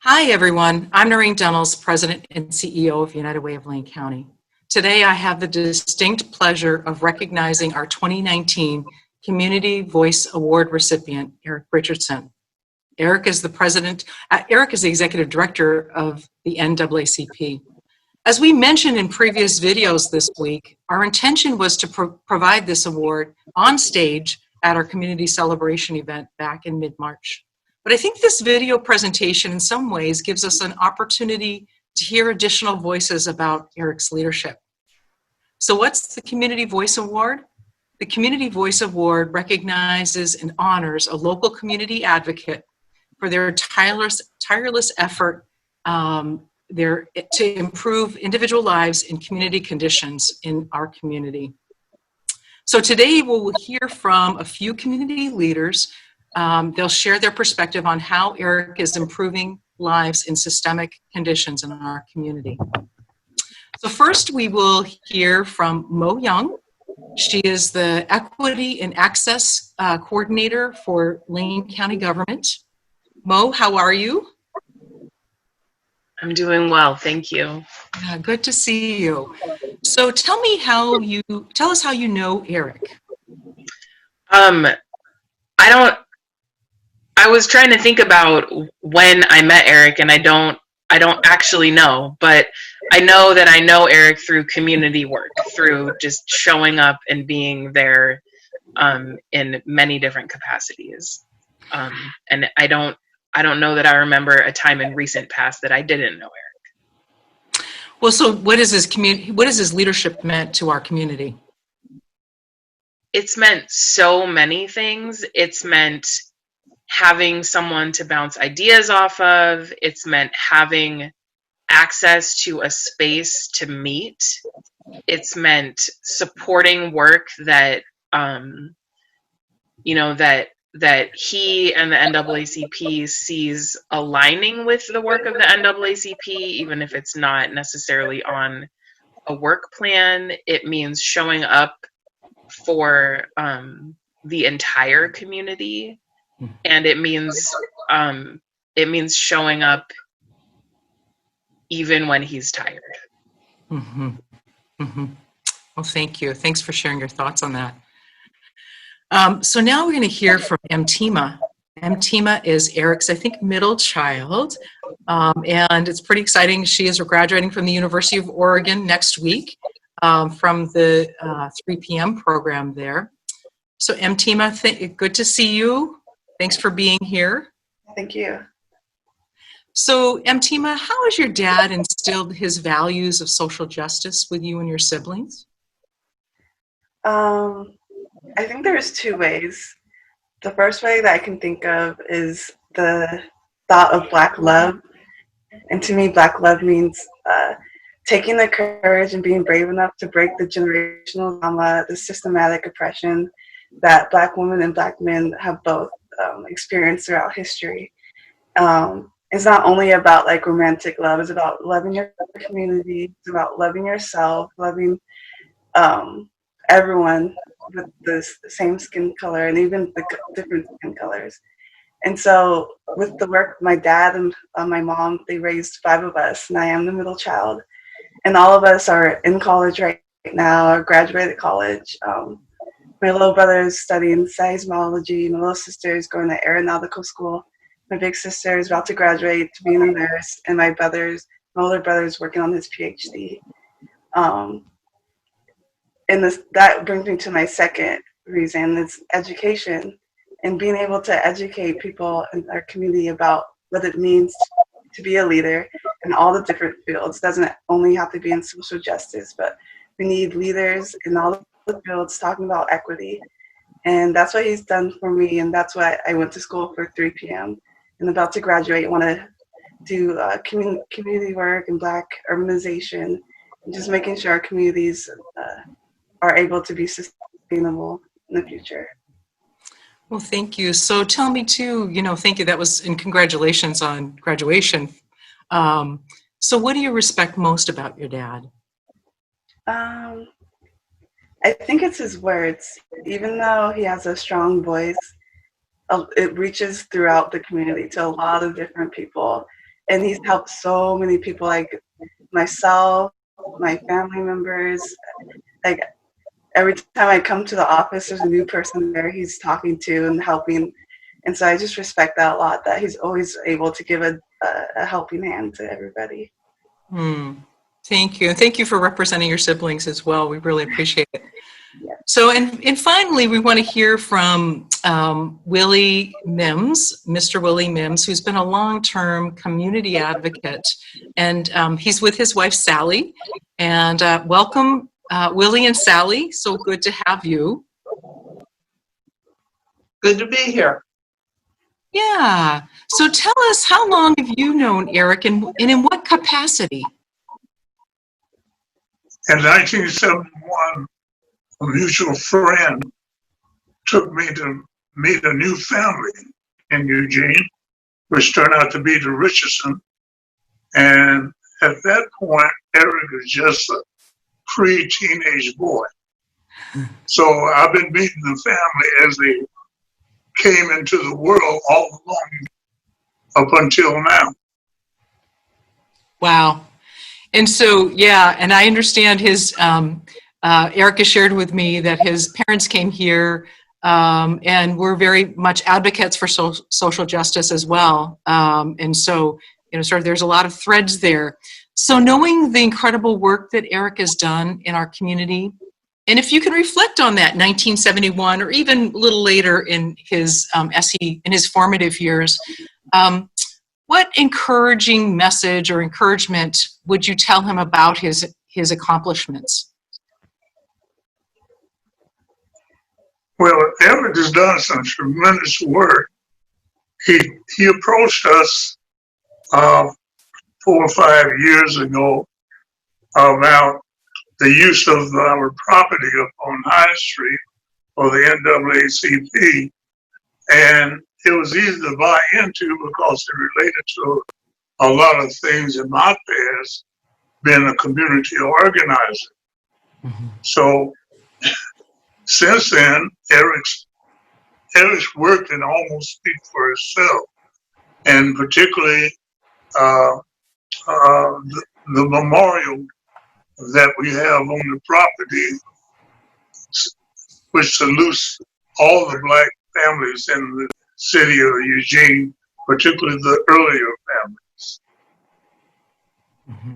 Hi, everyone. I'm Noreen Dennels, President and CEO of United Way of Lane County. Today, I have the distinct pleasure of recognizing our 2019 Community Voice Award recipient, Eric Richardson. Eric is the Executive Director of the NAACP. As we mentioned in previous videos this week, our intention was to provide this award on stage at our community celebration event back in mid-March. But I think this video presentation in some ways gives us an opportunity to hear additional voices about Eric's leadership. So what's the Community Voice Award? The Community Voice Award recognizes and honors a local community advocate for their tireless effort to improve individual lives and community conditions in our community. So today we'll hear from a few community leaders. They'll share their perspective on how Eric is improving lives in systemic conditions in our community. So first we will hear from Mo Young. She is the Equity and Access Coordinator for Lane County Government. Mo, how are you? I'm doing well, thank you. Good to see you. So tell us how you know Eric. I was trying to think about when I met Eric, and I don't actually know, but I know that I know Eric through community work, through just showing up and being there in many different capacities. And I don't know that I remember a time in recent past that I didn't know Eric. Well, so what has his leadership meant to our community? It's meant so many things. It's meant having someone to bounce ideas off of. It's meant having access to a space to meet. It's meant supporting work that, that he and the NAACP sees aligning with the work of the NAACP, even if it's not necessarily on a work plan. It means showing up for the entire community, and it means showing up even when he's tired. Mm-hmm. Mm-hmm. Well, thank you. Thanks for sharing your thoughts on that. So now we're going to hear from Mtima. Mtima is Eric's, I think, middle child, and it's pretty exciting. She is graduating from the University of Oregon next week from the 3 p.m. program there. So Mtima, good to see you. Thanks for being here. Thank you. So Mtima, how has your dad instilled his values of social justice with you and your siblings? I think there's two ways. The first way that I can think of is the thought of Black love. And to me, Black love means taking the courage and being brave enough to break the generational trauma, the systematic oppression that Black women and Black men have both experienced throughout history. It's not only about like romantic love, it's about loving your community, it's about loving yourself, loving everyone with the same skin color and even the different skin colors. And so with the work, my dad and my mom, they raised 5 of us, and I am the middle child. And all of us are in college right now, or graduated college. My little brother is studying seismology, my little sister is going to aeronautical school, my big sister is about to graduate to being a nurse, and my older brother is working on his PhD. And that brings me to my second reason, is education, and being able to educate people in our community about what it means to be a leader in all the different fields. It doesn't only have to be in social justice, but we need leaders in all the fields talking about equity. And that's what he's done for me, and that's why I went to school for 3 p.m. and about to graduate. I want to do community work and Black urbanization, and just making sure our communities are able to be sustainable in the future. Well, thank you. So tell me too, thank you. That was, and congratulations on graduation. So what do you respect most about your dad? I think it's his words. Even though he has a strong voice, it reaches throughout the community to a lot of different people. and he's helped so many people, like myself, my family members. Like every time I come to the office, there's a new person there he's talking to and helping. And so I just respect that a lot, that he's always able to give a helping hand to everybody. Thank you. And thank you for representing your siblings as well. We really appreciate it. Yeah. So, and finally, we want to hear from Willie Mims, Mr. Willie Mims, who's been a long-term community advocate. And he's with his wife, Sally. And welcome, Willie and Sally. So good to have you. Good to be here. Yeah. So tell us, how long have you known Eric, and in what capacity? In 1971, a mutual friend took me to meet a new family in Eugene, which turned out to be the Richardson. And at that point, Eric was just a pre-teenage boy. So I've been meeting the family as they came into the world all along up until now. Wow. And so, yeah, and I understand his, Eric has shared with me that his parents came here and were very much advocates for social justice as well. And so, sort of there's a lot of threads there. So knowing the incredible work that Eric has done in our community, and if you can reflect on that 1971 or even a little later in his in his formative years, what encouraging message or encouragement would you tell him about his accomplishments? Well, Eric has done some tremendous work. He approached us 4 or 5 years ago about the use of our property up on High Street for the NAACP. And it was easy to buy into because it related to a lot of things in my past, being a community organizer. Mm-hmm. So since then, Eric's work can almost speak for itself, and particularly the memorial that we have on the property, which salutes all the Black families in the city of Eugene, particularly the earlier families. Mm-hmm.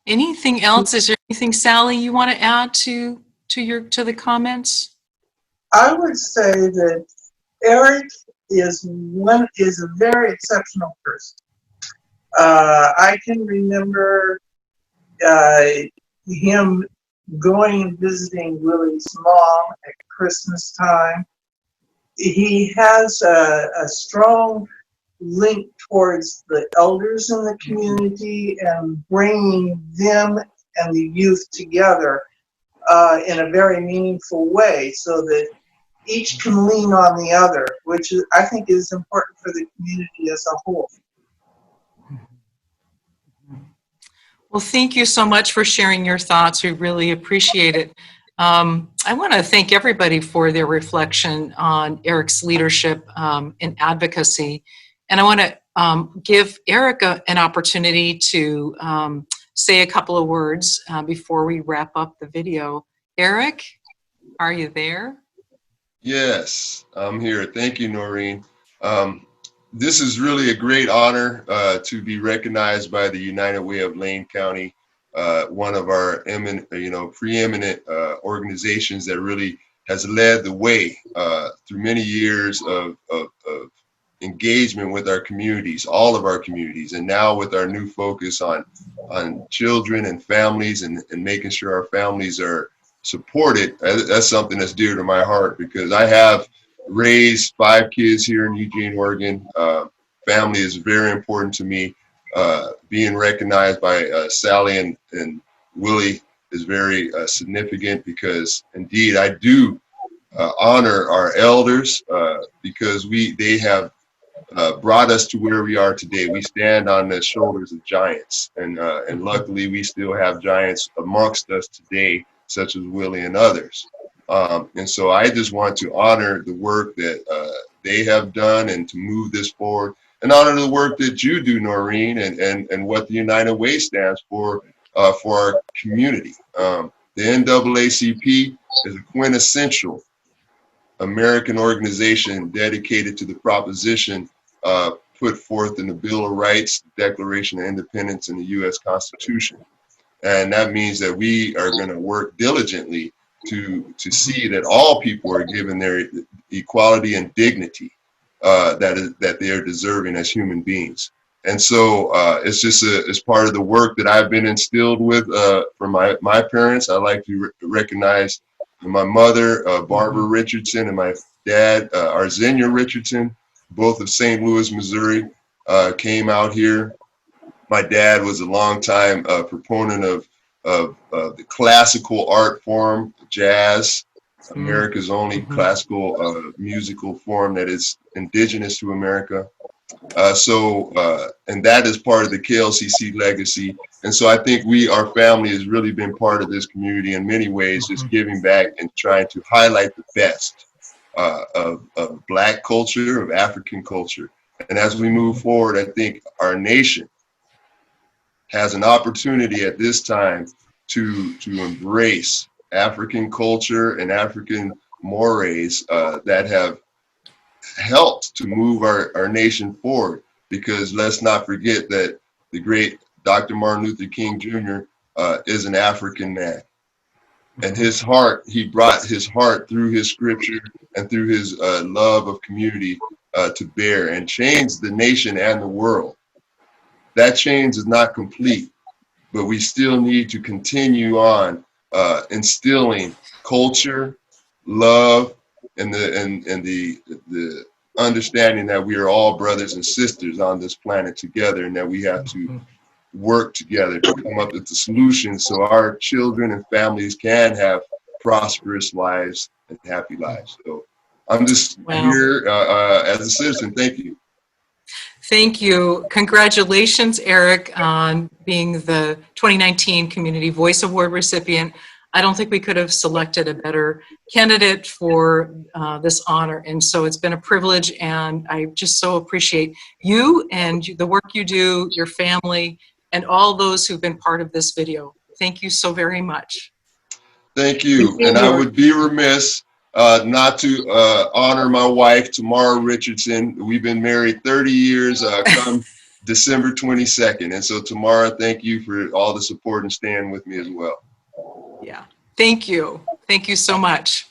Anything else? Is there anything, Sally, you want to add to the comments? I would say that Eric is a very exceptional person. I can remember him going and visiting Willie's mom at Christmas time. He has a strong link towards the elders in the community and bringing them and the youth together in a very meaningful way so that each can lean on the other, which I think is important for the community as a whole. Well, thank you so much for sharing your thoughts. We really appreciate it. I want to thank everybody for their reflection on Eric's leadership and advocacy. And I want to give Eric an opportunity to say a couple of words before we wrap up the video. Eric, are you there? Yes, I'm here. Thank you, Noreen. This is really a great honor to be recognized by the United Way of Lane County, one of our preeminent organizations that really has led the way through many years of engagement with our communities, all of our communities, and now with our new focus on children and families and making sure our families are supported. That's something that's dear to my heart because I have raised 5 kids here in Eugene, Oregon. Family is very important to me. Being recognized by Sally and Willie is very significant because indeed I do honor our elders because they have brought us to where we are today. We stand on the shoulders of giants, and luckily we still have giants amongst us today, such as Willie and others. And so I just want to honor the work that they have done and to move this forward. and honor the work that you do, Noreen, and what the United Way stands for our community. The NAACP is a quintessential American organization dedicated to the proposition put forth in the Bill of Rights, Declaration of Independence, and the U.S. Constitution. And that means that we are going to work diligently to see that all people are given their equality and dignity that they are deserving as human beings. And so it's just it's part of the work that I've been instilled with from my parents. I like to recognize my mother, Barbara Richardson, and my dad, Arzenia Richardson, both of St. Louis, Missouri, came out here. My dad was a longtime proponent of the classical art form, jazz, America's only classical musical form that is indigenous to America. And that is part of the KLCC legacy. And so I think our family has really been part of this community in many ways, just giving back and trying to highlight the best of Black culture, of African culture. And as we move forward, I think our nation has an opportunity at this time to embrace African culture and African mores that have helped to move our nation forward. Because let's not forget that the great Dr. Martin Luther King Jr. Is an African man. And he brought his heart through his scripture and through his love of community to bear and changed the nation and the world. That change is not complete, but we still need to continue on instilling culture, love, and the understanding that we are all brothers and sisters on this planet together, and that we have to work together to come up with the solutions so our children and families can have prosperous lives and happy lives. So I'm just here as a citizen. Thank you. Thank you. Congratulations, Eric, on being the 2019 Community Voice Award recipient. I don't think we could have selected a better candidate for this honor. And so it's been a privilege, and I just so appreciate you and the work you do, your family, and all those who've been part of this video. Thank you so very much. Thank you. And I would be remiss not to honor my wife, Tamara Richardson. We've been married 30 years come December 22nd. And so Tamara, thank you for all the support and staying with me as well. Yeah. Thank you. Thank you so much.